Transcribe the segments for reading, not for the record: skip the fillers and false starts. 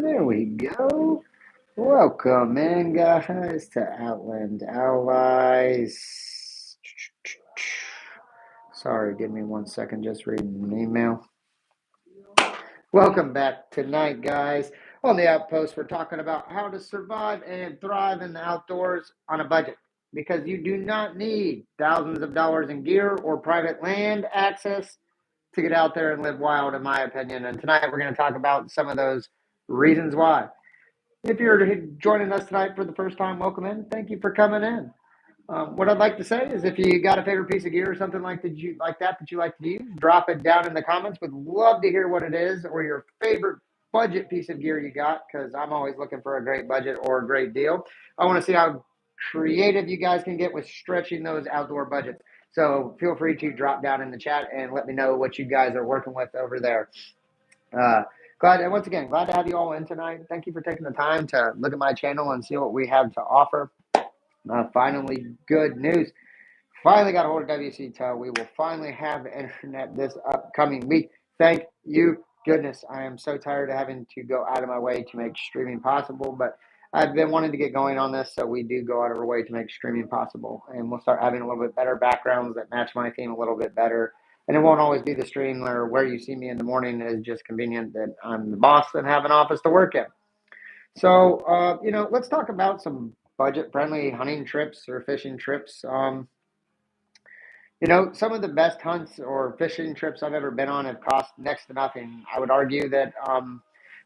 There we go. Welcome in, guys, to Outland Allies. Sorry, give me 1 second, just reading an email. Welcome back tonight, guys. On the Outpost, we're talking about how to survive and thrive in the outdoors on a budget because you do not need thousands of dollars in gear or private land access to get out there and live wild, in my opinion. And tonight, we're going to talk about some of those reasons why. If you're joining us tonight for the first time, welcome in. Thank you for coming in. What I'd like to say is if you got a favorite piece of gear or something like that you like to use, drop it down in the comments. Would love to hear what it is or your favorite budget piece of gear you got, because I'm always looking for a great budget or a great deal. I want to see how creative you guys can get with stretching those outdoor budgets. So feel free to drop down in the chat and let me know what you guys are working with over there. Once again, glad to have you all in tonight. Thank you for taking the time to look at my channel and see what we have to offer. Finally, good news. Finally got a hold of WC Tow. We will finally have internet this upcoming week. Thank you, goodness. I am so tired of having to go out of my way to make streaming possible, but I've been wanting to get going on this, so we do go out of our way to make streaming possible. And we'll start having a little bit better backgrounds that match my theme a little bit better. And it won't always be the stream where you see me in the morning. It is just convenient that I'm the boss and have an office to work in. So, let's talk about some budget-friendly hunting trips or fishing trips. Some of the best hunts or fishing trips I've ever been on have cost next to nothing. I would argue that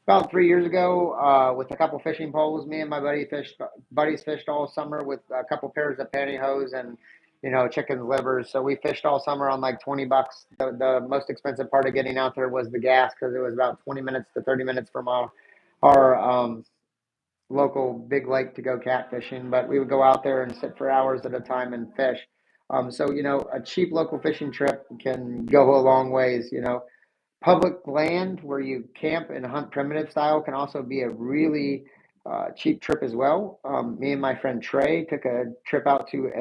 about 3 years ago, with a couple fishing poles, me and my buddies fished all summer with a couple pairs of pantyhose and chicken's livers. So we fished all summer on like $20. The most expensive part of getting out there was the gas, because it was about 20 minutes to 30 minutes from our local big lake to go catfishing. But we would go out there and sit for hours at a time and fish. So a cheap local fishing trip can go a long ways. Public land where you camp and hunt primitive style can also be a really cheap trip as well. Me and my friend Trey took a trip out to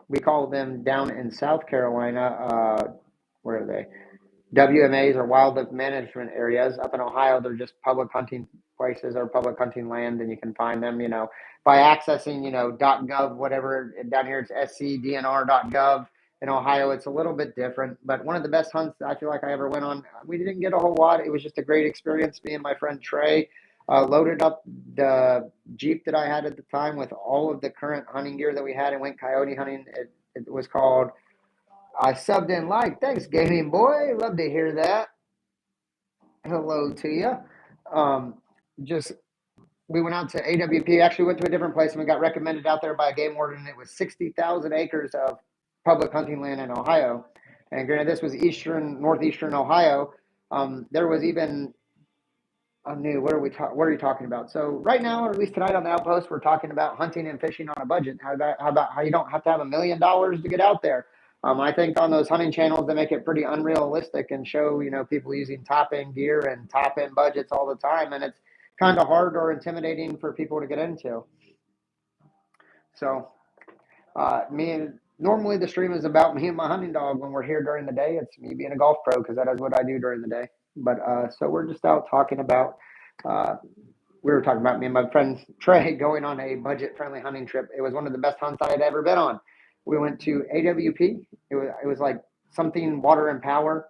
we call them down in South Carolina. Where are they? WMAs or wildlife management areas. Up in Ohio, they're just public hunting places or public hunting land, and you can find them, by accessing, .gov, whatever. Down here, it's scdnr.gov. In Ohio, it's a little bit different, but one of the best hunts I feel like I ever went on. We didn't get a whole lot. It was just a great experience. Me and my friend Trey loaded up the Jeep that I had at the time with all of the current hunting gear that we had and went coyote hunting. It was called I subbed in like. Thanks, gaming boy. Love to hear that. Hello to you. Just we went out to AWP. Actually, went to a different place and we got recommended out there by a game warden. It was 60,000 acres of public hunting land in Ohio. And granted, this was northeastern Ohio. There was even what are you talking about? So right now, or at least tonight on the Outpost, we're talking about hunting and fishing on a budget. How about how you don't have to have $1 million to get out there? I think on those hunting channels, they make it pretty unrealistic and show, people using top end gear and top end budgets all the time. And it's kind of hard or intimidating for people to get into. So normally the stream is about me and my hunting dog. When we're here during the day, it's me being a golf pro, because that is what I do during the day. But so we're just out talking about, we were talking about me and my friend Trey going on a budget-friendly hunting trip. It was one of the best hunts I had ever been on. We went to AWP. It was like something water and power.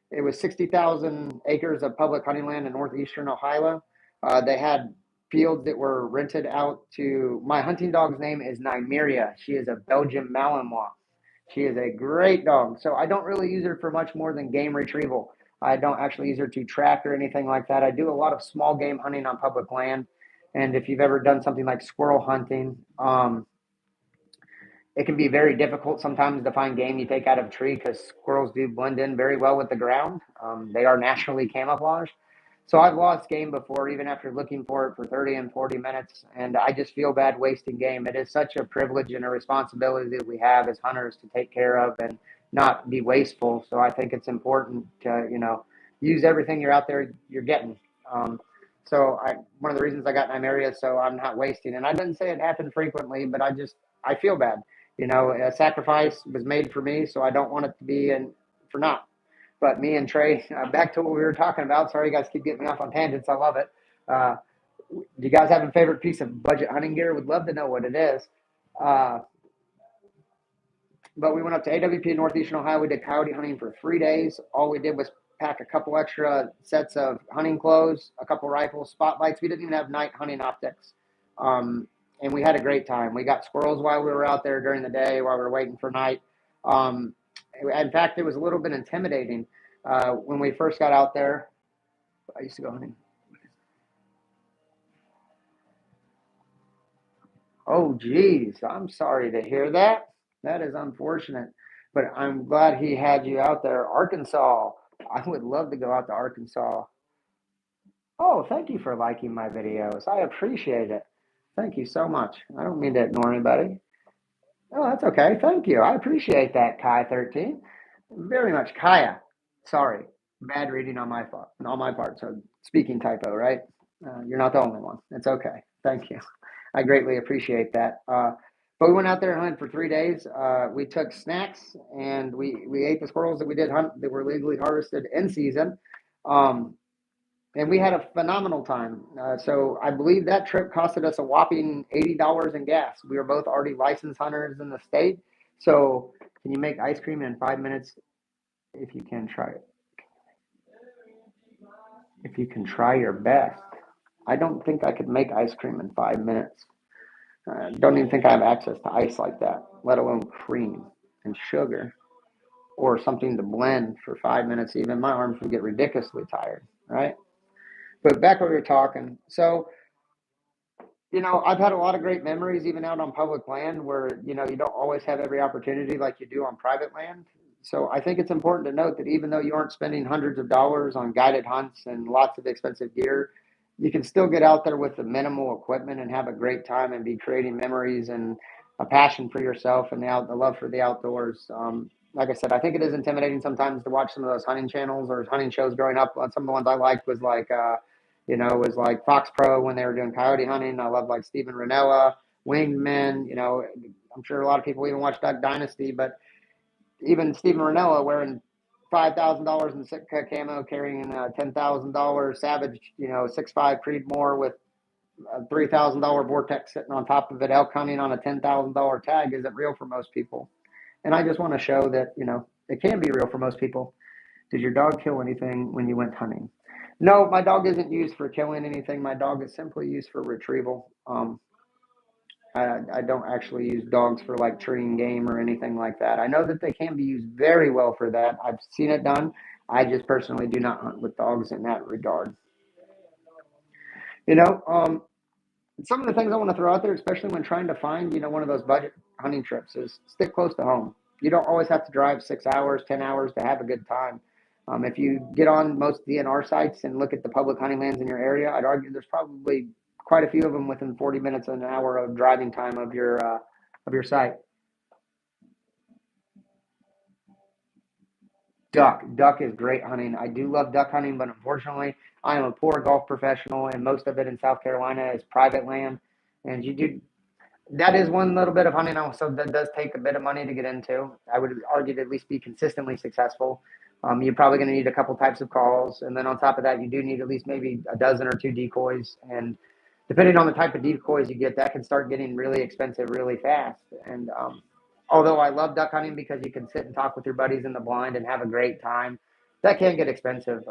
It was 60,000 acres of public hunting land in northeastern Ohio. They had fields that were rented out to, my hunting dog's name is Nymeria. She is a Belgian Malinois. She is a great dog. So I don't really use her for much more than game retrieval. I don't actually use her to track or anything like that. I do a lot of small game hunting on public land. And if you've ever done something like squirrel hunting, it can be very difficult sometimes to find game you take out of a tree, because squirrels do blend in very well with the ground. They are naturally camouflaged. So I've lost game before, even after looking for it for 30 and 40 minutes, and I just feel bad wasting game. It is such a privilege and a responsibility that we have as hunters to take care of and not be wasteful. So I think it's important to, use everything you're getting. So one of the reasons I got Nymeria, so I'm not wasting. And I didn't say it happened frequently, but I feel bad. A sacrifice was made for me, so I don't want it to be for naught. But me and Trey, back to what we were talking about. Sorry, you guys keep getting me off on tangents. I love it. Uh, do you guys have a favorite piece of budget hunting gear? Would love to know what it is. Uh, but we went up to AWP Northeastern Ohio. We did coyote hunting for 3 days. All we did was pack a couple extra sets of hunting clothes, a couple rifles, spotlights. We didn't even have night hunting optics. And we had a great time. We got squirrels while we were out there during the day while we were waiting for night. Um, in fact, it was a little bit intimidating when we first got out there. I used to go hunting. Oh, geez. I'm sorry to hear that. That is unfortunate. But I'm glad he had you out there. Arkansas. I would love to go out to Arkansas. Oh, thank you for liking my videos. I appreciate it. Thank you so much. I don't mean to ignore anybody. Oh, that's okay. Thank you. I appreciate that, Kai13. Very much. Kaya. Sorry. Bad reading on my part. So speaking typo, right? You're not the only one. It's okay. Thank you. I greatly appreciate that. But we went out there and hunted for 3 days. We took snacks and we ate the squirrels that we did hunt that were legally harvested in season. Um, and we had a phenomenal time. So I believe that trip costed us a whopping $80 in gas. We were both already licensed hunters in the state. So can you make ice cream in 5 minutes if you can try it? If you can try your best. I don't think I could make ice cream in 5 minutes. Don't even think I have access to ice like that, let alone cream and sugar or something to blend for 5 minutes. Even my arms would get ridiculously tired, right? But back where we were talking. So, I've had a lot of great memories even out on public land where, you don't always have every opportunity like you do on private land. So I think it's important to note that even though you aren't spending hundreds of dollars on guided hunts and lots of expensive gear, you can still get out there with the minimal equipment and have a great time and be creating memories and a passion for yourself and the love for the outdoors. Like I said, I think it is intimidating sometimes to watch some of those hunting channels or hunting shows growing up. Some of the ones I liked was like Fox Pro when they were doing coyote hunting. I love like Steven Ranella, Winged Men. I'm sure a lot of people even watch Duck Dynasty, but even Steven Ranella wearing $5,000 in Sitka camo, carrying a $10,000 Savage, 6.5 Creedmoor with a $3,000 Vortex sitting on top of it, elk hunting on a $10,000 tag isn't real for most people. And I just want to show that, it can be real for most people. Did your dog kill anything when you went hunting? No, my dog isn't used for killing anything. My dog is simply used for retrieval. I don't actually use dogs for like treeing game or anything like that. I know that they can be used very well for that. I've seen it done. I just personally do not hunt with dogs in that regard. You know, um, some of the things I want to throw out there, especially when trying to find, one of those budget hunting trips, is stick close to home. You don't always have to drive 6 hours, 10 hours to have a good time. If you get on most DNR sites and look at the public hunting lands in your area, I'd argue there's probably quite a few of them within 40 minutes an hour of driving time of your site. Duck is great hunting. I do love duck hunting, but unfortunately, I am a poor golf professional, and most of it in South Carolina is private land. And you do that is one little bit of hunting also that does take a bit of money to get into. I would argue to at least be consistently successful. You're probably going to need a couple types of calls, and then on top of that, you do need at least maybe a dozen or two decoys. And depending on the type of decoys you get, that can start getting really expensive really fast. And although I love duck hunting because you can sit and talk with your buddies in the blind and have a great time, that can get expensive.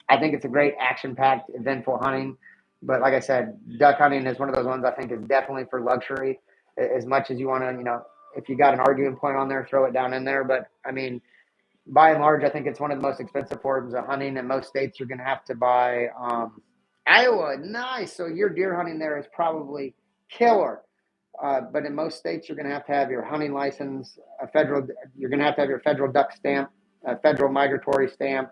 I think it's a great action-packed, eventful hunting. But like I said, duck hunting is one of those ones I think is definitely for luxury. As much as you want to, if you got an arguing point on there, throw it down in there. But I mean, by and large, I think it's one of the most expensive forms of hunting. In most states, you're going to have to buy. Iowa, nice. So your deer hunting there is probably killer. But in most states, you're going to have your hunting license, you're going to have your federal duck stamp, a federal migratory stamp,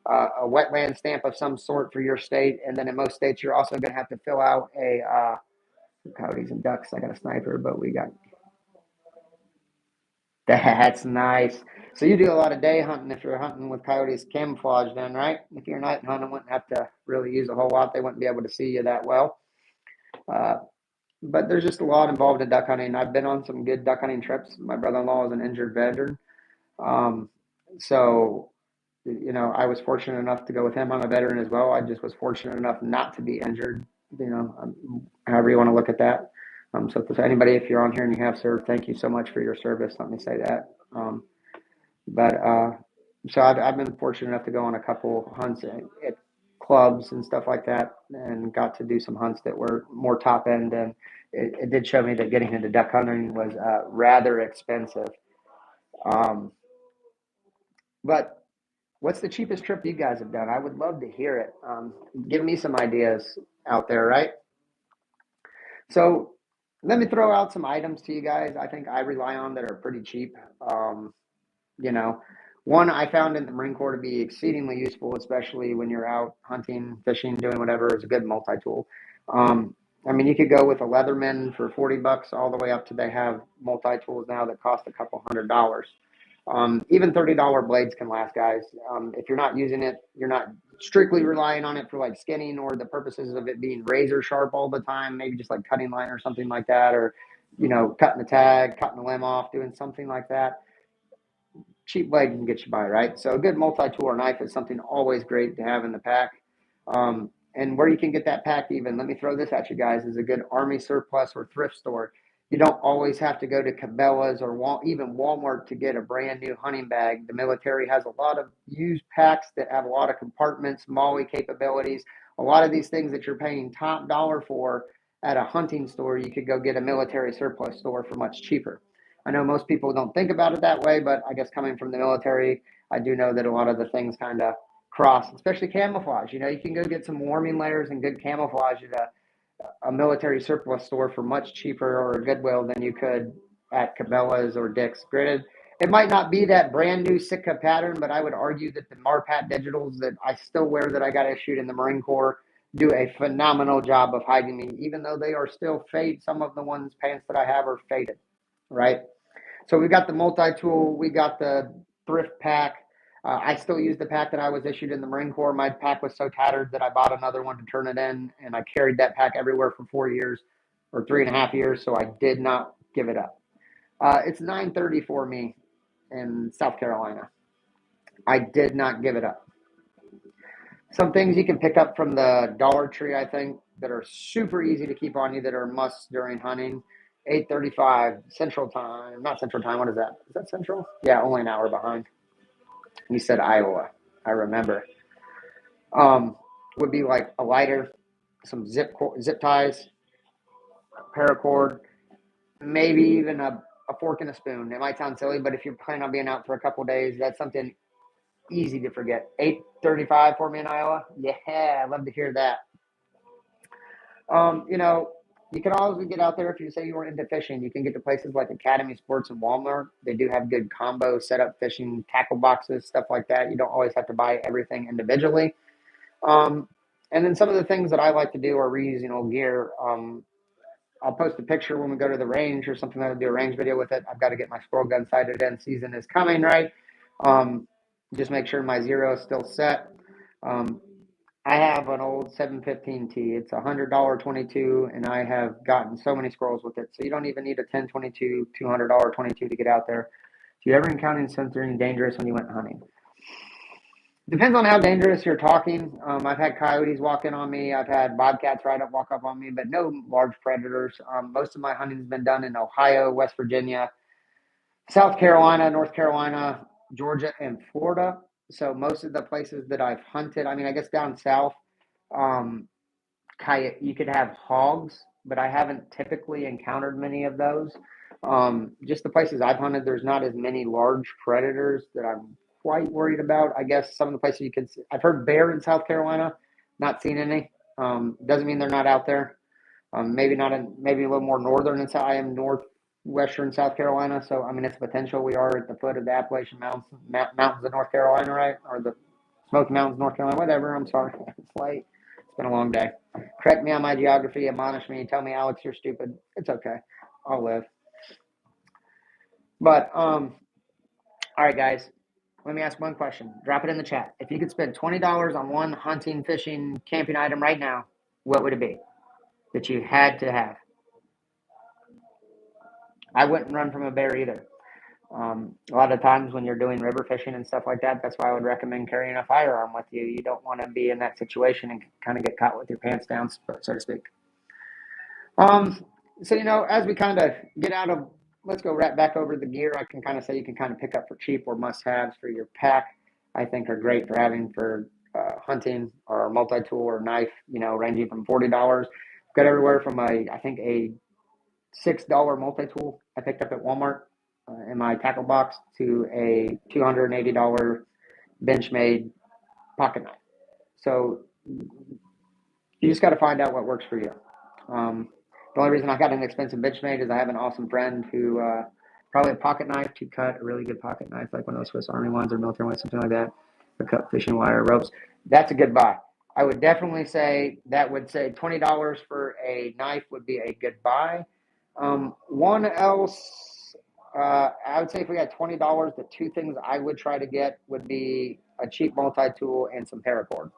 a wetland stamp of some sort for your state. And then in most states, you're also going to have to fill out coyotes and ducks. I got a sniper, but we got, that's nice. So you do a lot of day hunting if you're hunting with coyotes camouflaged then, right? If you're night hunting, wouldn't have to really use a whole lot. They wouldn't be able to see you that well. Uh, but there's just a lot involved in duck hunting. I've been on some good duck hunting trips. My brother-in-law is an injured veteran. Um, so You know, I was fortunate enough to go with him. I'm a veteran as well. I just was fortunate enough not to be injured. You know, however you want to look at that. So if anybody, if you're on here and you have served, thank you so much for your service. Let me say that. But so I've been fortunate enough to go on a couple hunts at clubs and stuff like that, and got to do some hunts that were more top end. And it did show me that getting into duck hunting was rather expensive. Um, but what's the cheapest trip you guys have done? I would love to hear it. Give me some ideas out there, right? So let me throw out some items to you guys. I think I rely on that are pretty cheap. You know, one I found in the Marine Corps to be exceedingly useful, especially when you're out hunting, fishing, doing whatever, is a good multi-tool. Um, I mean, you could go with a Leatherman for $40 all the way up to they have multi-tools now that cost a couple $100. Even $30 blades can last, guys. If you're not using it, you're not strictly relying on it for like skinning or the purposes of it being razor sharp all the time, maybe just like cutting line or something like that, or, you know, cutting the tag, cutting the limb off, doing something like that. Cheap blade can get you by, right? So a good multi-tool or knife is something always great to have in the pack. And where you can get that pack, even, let me throw this at you guys, is a good Army surplus or thrift store. You don't always have to go to Cabela's or even Walmart to get a brand new hunting bag. The military has a lot of used packs that have a lot of compartments, MOLLE capabilities. A lot of these things that you're paying top dollar for at a hunting store, you could go get a military surplus store for much cheaper. I know most people don't think about it that way, but I guess coming from the military, I do know that a lot of the things kind of cross, especially camouflage. You know, you can go get some warming layers and good camouflage at a military surplus store for much cheaper, or a Goodwill, than you could at Cabela's or Dick's. Granted, it might not be that brand new Sitka pattern, but I would argue that the Marpat digitals that I still wear that I got issued in the Marine Corps do a phenomenal job of hiding me, even though they are still faded. Some of the ones pants that I have are faded, right? So we got the multi-tool, we got the thrift pack. I still use the pack that I was issued in the Marine Corps. My pack was so tattered that I bought another one to turn it in, and I carried that pack everywhere for 4 years or 3.5 years, so I did not give it up. It's 930 for me in South Carolina. I did not give it up. Some things you can pick up from the Dollar Tree, I think, that are super easy to keep on you, that are musts during hunting. 8:35 Central Time, not Central Time. What is that? Is that Central? Yeah, only an hour behind. You said Iowa. I remember. Would be like a lighter, some zip ties, paracord, maybe even a fork and a spoon. It might sound silly, but if you're planning on being out for a couple days, that's something easy to forget. 8:35 for me in Iowa. Yeah, I love to hear that. You know, you can always get out there if you say you were into fishing. You can get to places like Academy Sports and Walmart. They do have good combo setup fishing tackle boxes, stuff like that. You don't always have to buy everything individually. Um, and then some of the things that I like to do are reusing old gear. I'll post a picture when we go to the range or something. I'll do a range video with it. I've got to get my squirrel gun sighted in. Season is coming, right? Um, just make sure my zero is still set. Um, I have an old 715T. It's a $100 22, and I have gotten so many squirrels with it. So you don't even need a 1022, $200 22 to get out there. Do you ever encounter something dangerous when you went hunting? Depends on how dangerous you're talking. I've had coyotes walk in on me. I've had bobcats walk up on me, but no large predators. Most of my hunting has been done in Ohio, West Virginia, South Carolina, North Carolina, Georgia, and Florida. So most of the places that I've hunted, I mean, I guess down south, um, you could have hogs, but I haven't typically encountered many of those. Just the places I've hunted, there's not as many large predators that I'm quite worried about. I guess some of the places you can see, I've heard bear in South Carolina, not seen any. Doesn't mean they're not out there. Maybe not in, maybe a little more northern and I am northwestern South Carolina. So, I mean, it's potential. We are at the foot of the Appalachian Mountains of North Carolina, right? Or the Smoky Mountains, North Carolina, whatever. I'm sorry. It's late. It's been a long day. Correct me on my geography, admonish me, tell me, Alex, you're stupid. It's okay. I'll live. But, all right, guys, let me ask one question. Drop it in the chat. If you could spend $20 on one hunting, fishing, camping item right now, what would it be that you had to have? I wouldn't run from a bear either. A lot of times when you're doing river fishing and stuff like that, that's why I would recommend carrying a firearm with you. You don't want to be in that situation and kind of get caught with your pants down, so to speak. Um, so, as we kind of get out of, let's go right back over the gear. I can kind of say you can kind of pick up for cheap or must-haves for your pack. I think are great for having for hunting or multi-tool or knife, ranging from $40. Got everywhere from I think a $6 multi-tool I picked up at Walmart in my tackle box to a $280 bench-made pocket knife. So you just got to find out what works for you. The only reason I got an expensive benchmade is I have an awesome friend who probably a pocket knife to cut a really good pocket knife, like one of those Swiss Army ones or military ones, something like that, to cut fishing wire, ropes. That's a good buy. I would definitely say that would say $20 for a knife would be a good buy. One else, I would say if we had $20, the two things I would try to get would be a cheap multi-tool and some paracord.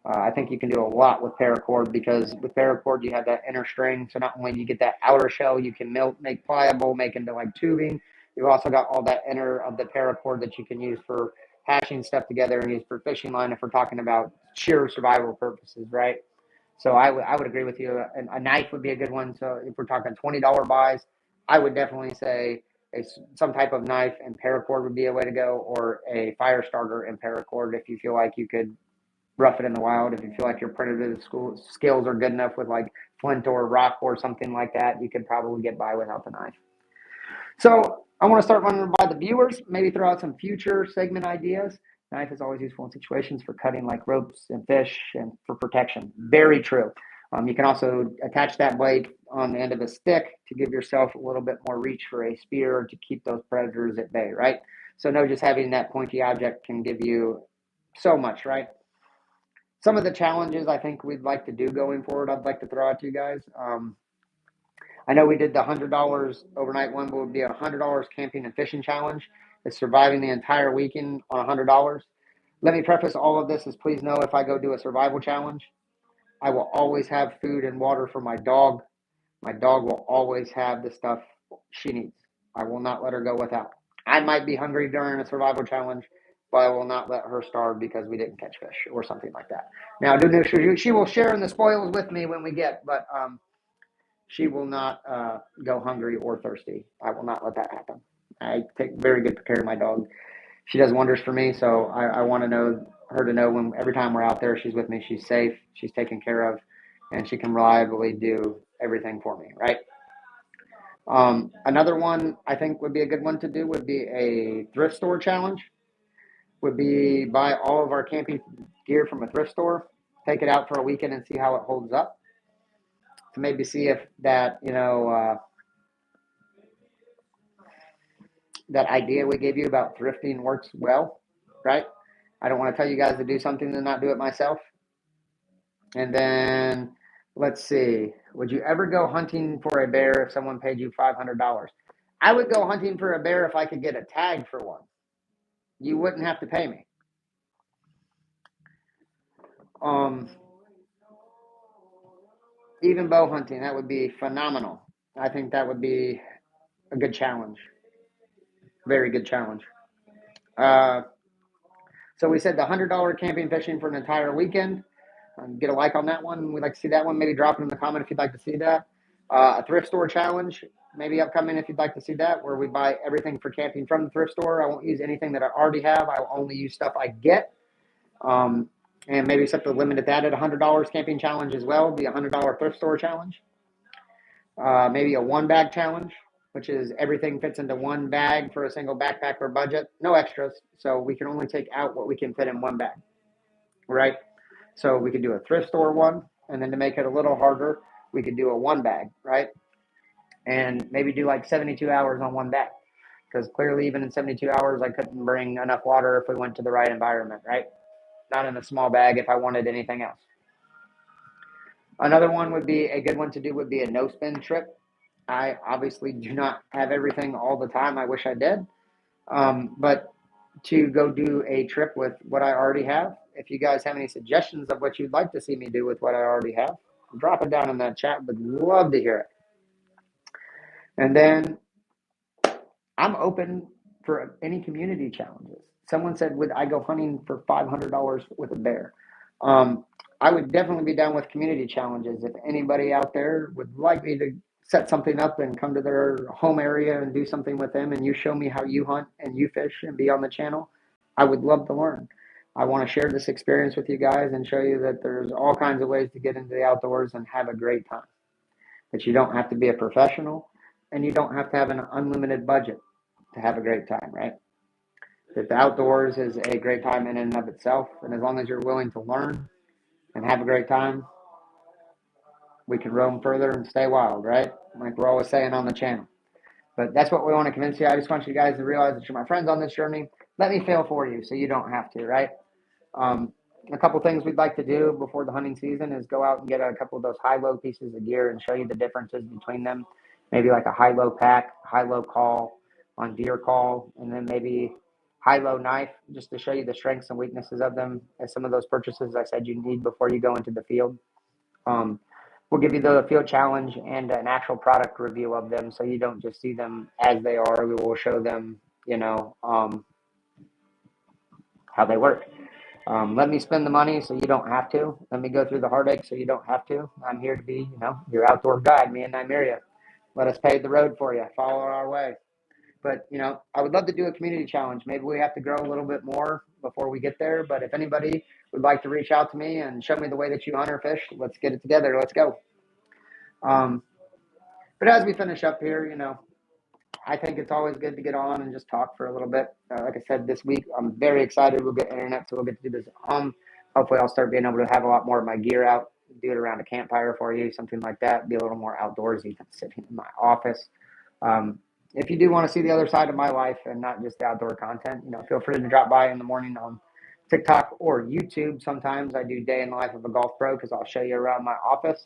I think you can do a lot with paracord because with paracord you have that inner string. So not only do you get that outer shell you can make pliable, make into like tubing, you've also got all that inner of the paracord that you can use for hashing stuff together and use for fishing line if we're talking about sheer survival purposes, right? So I would agree with you. A knife would be a good one. So if we're talking $20 buys, I would definitely say some type of knife and paracord would be a way to go, or a fire starter and paracord if you feel like you could rough it in the wild. If you feel like your primitive skills are good enough with like flint or rock or something like that, you could probably get by without the knife. So I want to start running by the viewers, maybe throw out some future segment ideas. Knife is always useful in situations for cutting like ropes and fish and for protection. Very true. You can also attach that blade on the end of a stick to give yourself a little bit more reach for a spear to keep those predators at bay, right? So no, just having that pointy object can give you so much, right? Some of the challenges I think we'd like to do going forward, I'd like to throw out to you guys. I know we did the $100 overnight one, but it would be a $100 camping and fishing challenge. It's surviving the entire weekend on $100. Let me preface all of this as please know if I go do a survival challenge, I will always have food and water for my dog. My dog will always have the stuff she needs. I will not let her go without. I might be hungry during a survival challenge, but I will not let her starve because we didn't catch fish or something like that. Now, she will share in the spoils with me when we get, but she will not go hungry or thirsty. I will not let that happen. I take very good care of my dog. She does wonders for me, so I want her to know when every time we're out there, she's with me, she's safe, she's taken care of, and she can reliably do everything for me, right? Another one I think would be a good one to do would be a thrift store challenge. Would be buy all of our camping gear from a thrift store, take it out for a weekend and see how it holds up. To maybe see if that, that idea we gave you about thrifting works well, right? I don't want to tell you guys to do something and not do it myself. And then let's see, would you ever go hunting for a bear if someone paid you $500? I would go hunting for a bear if I could get a tag for one. You wouldn't have to pay me. Even bow hunting, that would be phenomenal. I think that would be a good challenge. Very good challenge. So we said the $100 camping fishing for an entire weekend. Get a like on that one. We'd like to see that one. Maybe drop it in the comment if you'd like to see that. A thrift store challenge, maybe upcoming if you'd like to see that, where we buy everything for camping from the thrift store. I won't use anything that I already have. I will only use stuff I get. And maybe set the limit at that at $100 camping challenge as well. Be a $100 thrift store challenge. Maybe a one bag challenge, which is everything fits into one bag for a single backpack or budget. No extras. So we can only take out what we can fit in one bag. Right? So we could do a thrift store one, and then to make it a little harder, we could do a one bag, right? And maybe do like 72 hours on one bag. Because clearly even in 72 hours, I couldn't bring enough water if we went to the right environment, right? Not in a small bag if I wanted anything else. Another one would be a good one to do would be a no-spin trip. I obviously do not have everything all the time. I wish I did. But to go do a trip with what I already have. If you guys have any suggestions of what you'd like to see me do with what I already have, drop it down in that chat. Would love to hear it. And then I'm open for any community challenges. Someone said, would I go hunting for $500 with a bear? Um, I would definitely be down with community challenges. If anybody out there would like me to set something up and come to their home area and do something with them, and you show me how you hunt and you fish and be on the channel, I would love to learn. I want to share this experience with you guys and show you that there's all kinds of ways to get into the outdoors and have a great time. That you don't have to be a professional and you don't have to have an unlimited budget to have a great time, right? That the outdoors is a great time in and of itself. And as long as you're willing to learn and have a great time, we can roam further and stay wild, right? Like we're always saying on the channel. But that's what we want to convince you. I just want you guys to realize that you're my friends on this journey. Let me fail for you so you don't have to, right? Um, a couple things we'd like to do before the hunting season is go out and get a couple of those high-low pieces of gear and show you the differences between them. Maybe like a high-low pack, high-low call on deer call, and then maybe high-low knife just to show you the strengths and weaknesses of them as some of those purchases I said you need before you go into the field. Um, we'll give you the field challenge and an actual product review of them so you don't just see them as they are. We will show them, how they work. Let me spend the money so you don't have to. Let me go through the heartache so you don't have to. I'm here to be, your outdoor guide, me and Nymeria. Let us pave the road for you. Follow our way. But, I would love to do a community challenge. Maybe we have to grow a little bit more before we get there. But if anybody would like to reach out to me and show me the way that you hunt or fish, let's get it together. Let's go. But as we finish up here, I think it's always good to get on and just talk for a little bit. Like I said, this week, I'm very excited. We'll get internet, so we'll get to do this at home. Hopefully, I'll start being able to have a lot more of my gear out, do it around a campfire for you, something like that, be a little more outdoorsy than sitting in my office. If you do want to see the other side of my life and not just the outdoor content, feel free to drop by in the morning on TikTok or YouTube. Sometimes I do day in the life of a golf pro because I'll show you around my office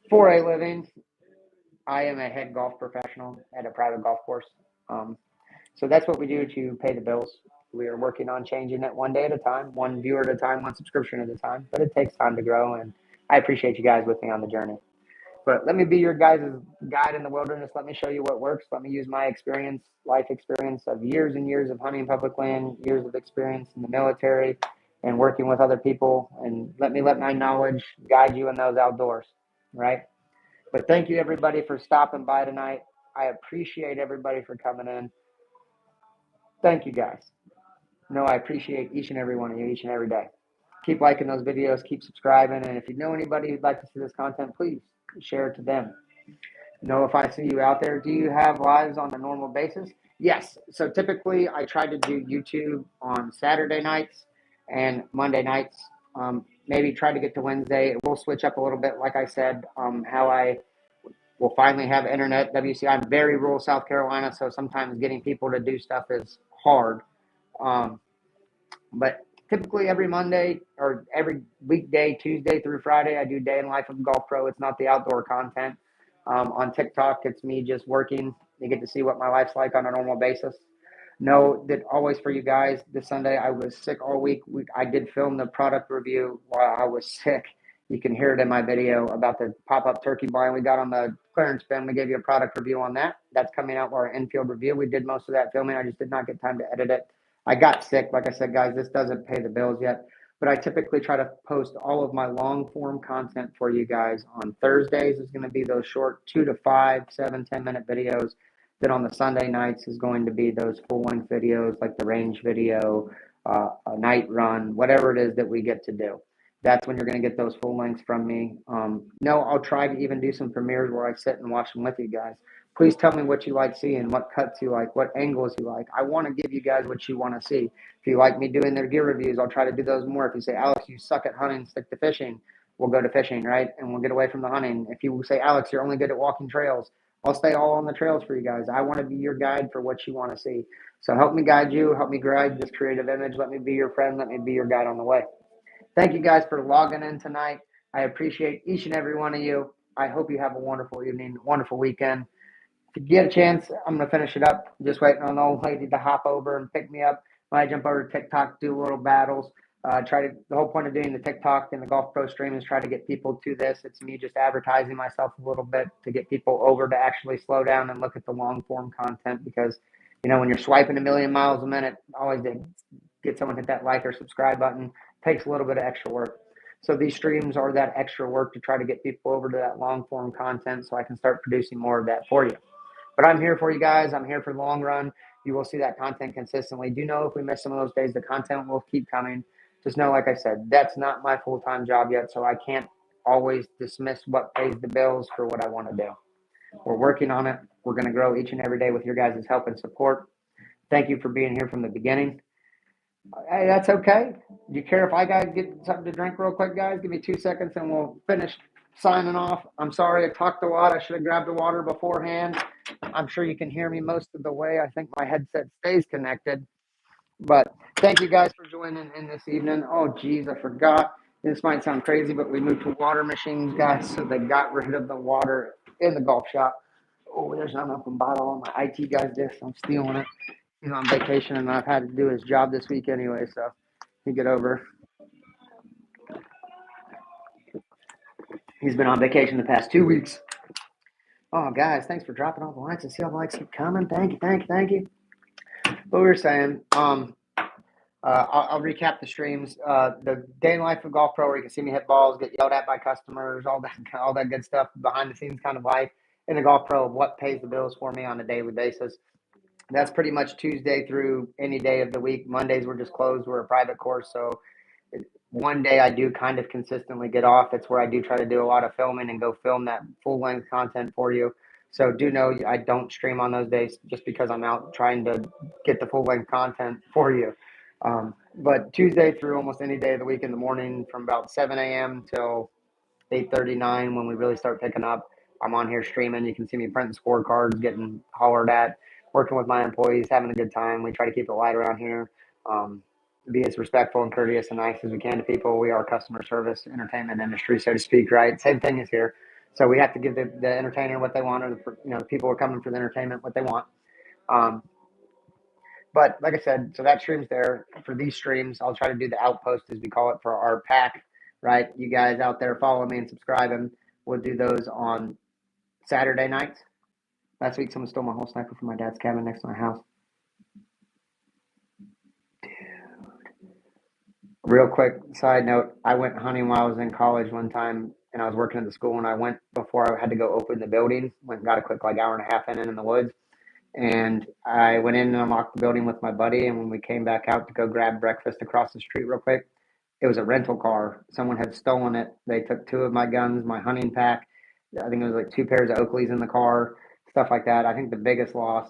for a living. I am a head golf professional at a private golf course. So that's what we do to pay the bills. We are working on changing it one day at a time, one viewer at a time, one subscription at a time. But it takes time to grow, and I appreciate you guys with me on the journey. But let me be your guys' guide in the wilderness. Let me show you what works. Let me use my experience, life experience of years and years of hunting public land, years of experience in the military and working with other people. And let my knowledge guide you in those outdoors, right? But thank you, everybody, for stopping by tonight. I appreciate everybody for coming in. Thank you, guys. No, I appreciate each and every one of you, each and every day. Keep liking those videos, keep subscribing, and if you know anybody who'd like to see this content, please share it to them. If I see you out there, do you have lives on a normal basis? Yes. So typically, I try to do YouTube on Saturday nights and Monday nights. Maybe try to get to Wednesday. It will switch up a little bit, like I said, how I will finally have internet. WC, I'm very rural South Carolina, so sometimes getting people to do stuff is hard. But typically every Monday or every weekday, Tuesday through Friday, I do Day in Life of a Golf Pro. It's not the outdoor content. On TikTok, it's me just working. You get to see what my life's like on a normal basis. Know that always for you guys, this Sunday, I was sick all week. I did film the product review while I was sick. You can hear it in my video about the pop-up turkey blind we got on the clearance bin. We gave you a product review on that. That's coming out with our infield review. We did most of that filming. I just did not get time to edit it. I got sick. Like I said, guys, this doesn't pay the bills yet. But I typically try to post all of my long-form content for you guys on Thursdays. Is going to be those short 2 to 5, 7, 10-minute videos. Then on the Sunday nights is going to be those full-length videos like the range video, a night run, whatever it is that we get to do. That's when you're going to get those full lengths from me. I'll try to even do some premieres where I sit and watch them with you guys. Please tell me what you like seeing, what cuts you like, what angles you like. I want to give you guys what you want to see. If you like me doing their gear reviews, I'll try to do those more. If you say, Alex, you suck at hunting, stick to fishing, we'll go to fishing, right? And we'll get away from the hunting. If you say, Alex, you're only good at walking trails, I'll stay all on the trails for you guys. I want to be your guide for what you want to see. So help me guide you. Help me guide this creative image. Let me be your friend. Let me be your guide on the way. Thank you guys for logging in tonight. I appreciate each and every one of you. I hope you have a wonderful evening, wonderful weekend. If you get a chance, I'm going to finish it up. Just waiting on the old lady to hop over and pick me up. When I jump over to TikTok, do little battles. The whole point of doing the TikTok and the Golf Pro stream is try to get people to this. It's me just advertising myself a little bit to get people over to actually slow down and look at the long form content because You know, when you're swiping a million miles a minute, always get someone hit that like or subscribe button. Takes a little bit of extra work. So these streams are that extra work to try to get people over to that long form content so I can start producing more of that for you. But I'm here for you guys. I'm here for the long run. You will see that content consistently. Do know if we miss some of those days, the content will keep coming. Just know, like I said, that's not my full-time job yet, so I can't always dismiss what pays the bills for what I want to do. We're working on it. We're going to grow each and every day with your guys' help and support. Thank you for being here from the beginning. Hey, that's okay. Do you care if I guys get something to drink real quick, guys? Give me 2 seconds and we'll finish signing off. I'm sorry I talked a lot. I should have grabbed the water beforehand. I'm sure you can hear me most of the way. I think my headset stays connected. But thank you guys for joining in this evening. Oh, geez, I forgot. This might sound crazy, but we moved to water machines, guys, so they got rid of the water in the golf shop. Oh, there's an open bottle on my IT guy's desk. I'm stealing it. He's on vacation, and I've had to do his job this week anyway, so he get over. He's been on vacation the past 2 weeks. Oh, guys, thanks for dropping all the likes. I see all the likes keep coming. Thank you. But we were saying, I'll recap the streams. The day in the life of Golf Pro, where you can see me hit balls, get yelled at by customers, all that good stuff, behind the scenes kind of life in the Golf Pro of what pays the bills for me on a daily basis. That's pretty much Tuesday through any day of the week. Mondays we're just closed. We're a private course, so one day I do kind of consistently get off. It's where I do try to do a lot of filming and go film that full-length content for you. So do know I don't stream on those days just because I'm out trying to get the full-length content for you. But Tuesday through almost any day of the week in the morning from about 7 a.m. till 8:39 when we really start picking up, I'm on here streaming. You can see me printing scorecards, getting hollered at, working with my employees, having a good time. We try to keep it light around here. Be as respectful and courteous and nice as we can to people. We are customer service, entertainment industry, so to speak, right? Same thing is here. So we have to give the entertainer what they want, or the people who are coming for the entertainment what they want. But like I said, so that stream's there. For these streams, I'll try to do the outpost, as we call it, for our pack, right? You guys out there follow me and subscribing. We'll do those on Saturday nights. Last week, someone stole my whole sniper from my dad's cabin next to my house. Real quick side note, I went hunting while I was in college one time, and I was working at the school, and I went before I had to go open the building. Went and got a quick hour and a half in the woods, and I went in and unlocked the building with my buddy, and when we came back out to go grab breakfast across the street real quick, it was a rental car. Someone had stolen it. They took 2 of my guns, my hunting pack. I think it was like 2 pairs of Oakleys in the car, stuff like that. I think the biggest loss,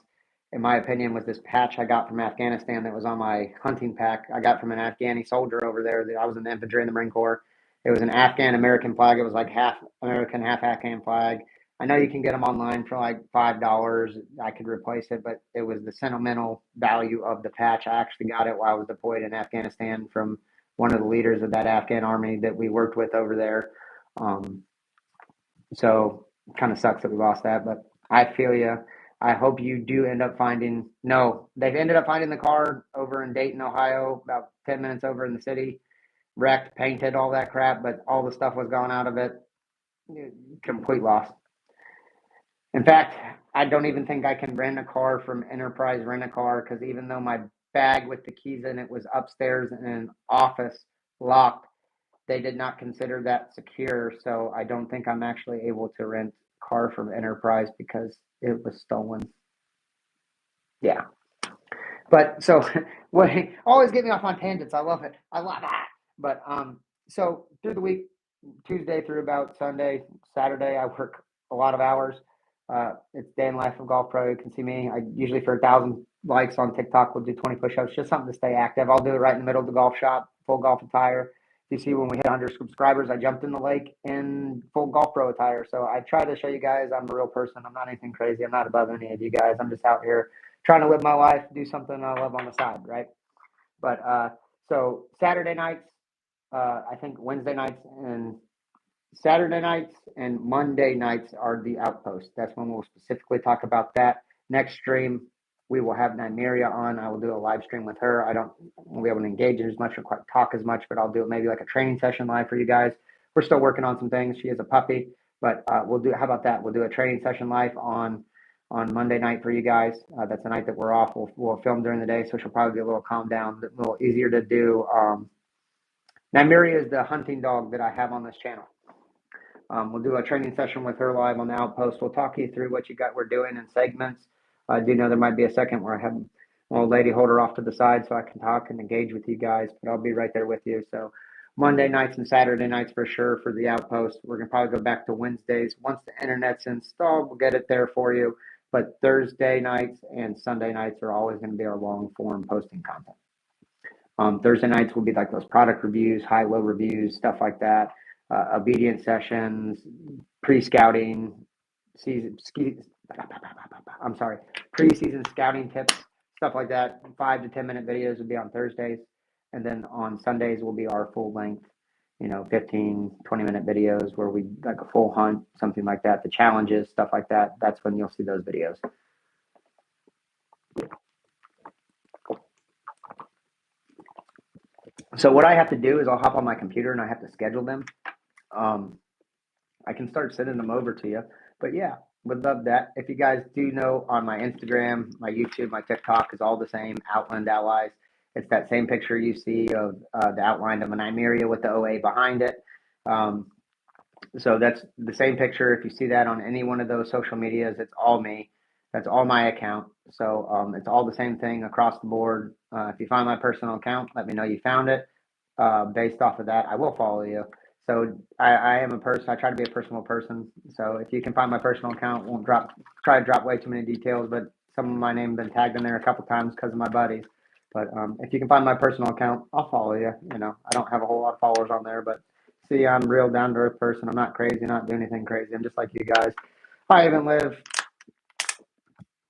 in my opinion, was this patch I got from Afghanistan that was on my hunting pack. I got from an Afghani soldier over there. I was in the infantry in the Marine Corps. It was an Afghan American flag. It was like half American, half Afghan flag. I know you can get them online for like $5. I could replace it, but it was the sentimental value of the patch. I actually got it while I was deployed in Afghanistan from one of the leaders of that Afghan army that we worked with over there. So kind of sucks that we lost that, but I feel you. I hope you do end up finding. No, they've ended up finding the car over in Dayton, Ohio, about 10 minutes over in the city, wrecked, painted, all that crap, but all the stuff was gone out of it. Complete loss. In fact, I don't even think I can rent a car from Enterprise Rent a Car, because even though my bag with the keys in it was upstairs in an office locked, they did not consider that secure. So I don't think I'm actually able to rent a car from Enterprise because it was stolen. Yeah. But so what always get me off on tangents. I love it. I love that. But so through the week, Tuesday through about Sunday, Saturday, I work a lot of hours. It's day in life of Golf Pro. You can see me. I usually, for 1,000 likes on TikTok, will do 20 push-ups, just something to stay active. I'll do it right in the middle of the golf shop, full golf attire. You see, when we hit 100 subscribers, I jumped in the lake in full Golf Pro attire. So I try to show you guys I'm a real person. I'm not anything crazy. I'm not above any of you guys. I'm just out here trying to live my life, do something I love on the side, right? But so Saturday nights, I think Wednesday nights and Saturday nights and Monday nights are the outposts. That's when we'll specifically talk about that. Next stream, we will have Nymeria on. I will do a live stream with her. I won't be able to engage in as much or quite talk as much, but I'll do it maybe like a training session live for you guys. We're still working on some things. She is a puppy, but we'll do. How about that? We'll do a training session live on on Monday night for you guys. That's the night that we're off. We'll film during the day, so she'll probably be a little calmed down, a little easier to do. Nymeria is the hunting dog that I have on this channel. We'll do a training session with her live on the Outpost. We'll talk you through what we're doing in segments. I do know there might be a second where I have an old lady hold her off to the side so I can talk and engage with you guys, but I'll be right there with you. So Monday nights and Saturday nights for sure for the Outpost. We're going to probably go back to Wednesdays. Once the internet's installed, we'll get it there for you. But Thursday nights and Sunday nights are always going to be our long form posting content. Thursday nights will be like those product reviews, high-low reviews, stuff like that. Obedience sessions, pre-scouting, pre-season scouting tips, stuff like that. 5 to 10 minute videos will be on Thursdays. And then on Sundays will be our full length, 15, 20-minute videos where we like a full hunt, something like that. The challenges, stuff like that. That's when you'll see those videos. So what I have to do is I'll hop on my computer and I have to schedule them. I can start sending them over to you. But yeah, would love that. If you guys do know, on my Instagram, my YouTube, my TikTok is all the same, Outland Allies. It's that same picture you see of the outline of a Nymeria with the OA behind it. So that's the same picture. If you see that on any one of those social medias, it's all me. That's all my account. So it's all the same thing across the board. If you find my personal account, let me know you found it. Based off of that, I will follow you. So I am a person. I try to be a personal person. So if you can find my personal account, won't try to drop way too many details, but some of my name has been tagged in there a couple times because of my buddies. But if you can find my personal account, I'll follow you. I don't have a whole lot of followers on there, but see, I'm a real down to earth person. I'm not crazy, not doing anything crazy. I'm just like you guys. I even live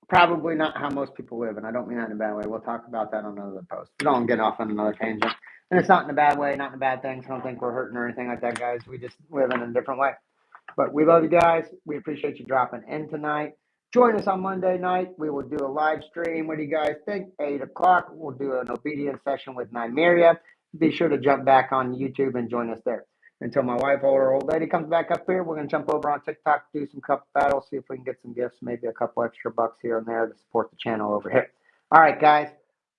probably not how most people live, and I don't mean that in a bad way. We'll talk about that on another post. We don't get off on another tangent. And it's not in a bad way, not in a bad thing. So I don't think we're hurting or anything like that, guys. We just live in a different way. But we love you guys. We appreciate you dropping in tonight. Join us on Monday night. We will do a live stream. What do you guys think? 8 o'clock. We'll do an obedience session with Nymeria. Be sure to jump back on YouTube and join us there. Until my wife or her old lady comes back up here, we're going to jump over on TikTok, do some cup battles, see if we can get some gifts, maybe a couple extra bucks here and there to support the channel over here. All right, guys.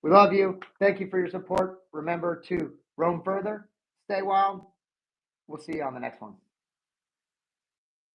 We love you. Thank you for your support. Remember to roam further, stay wild. We'll see you on the next one.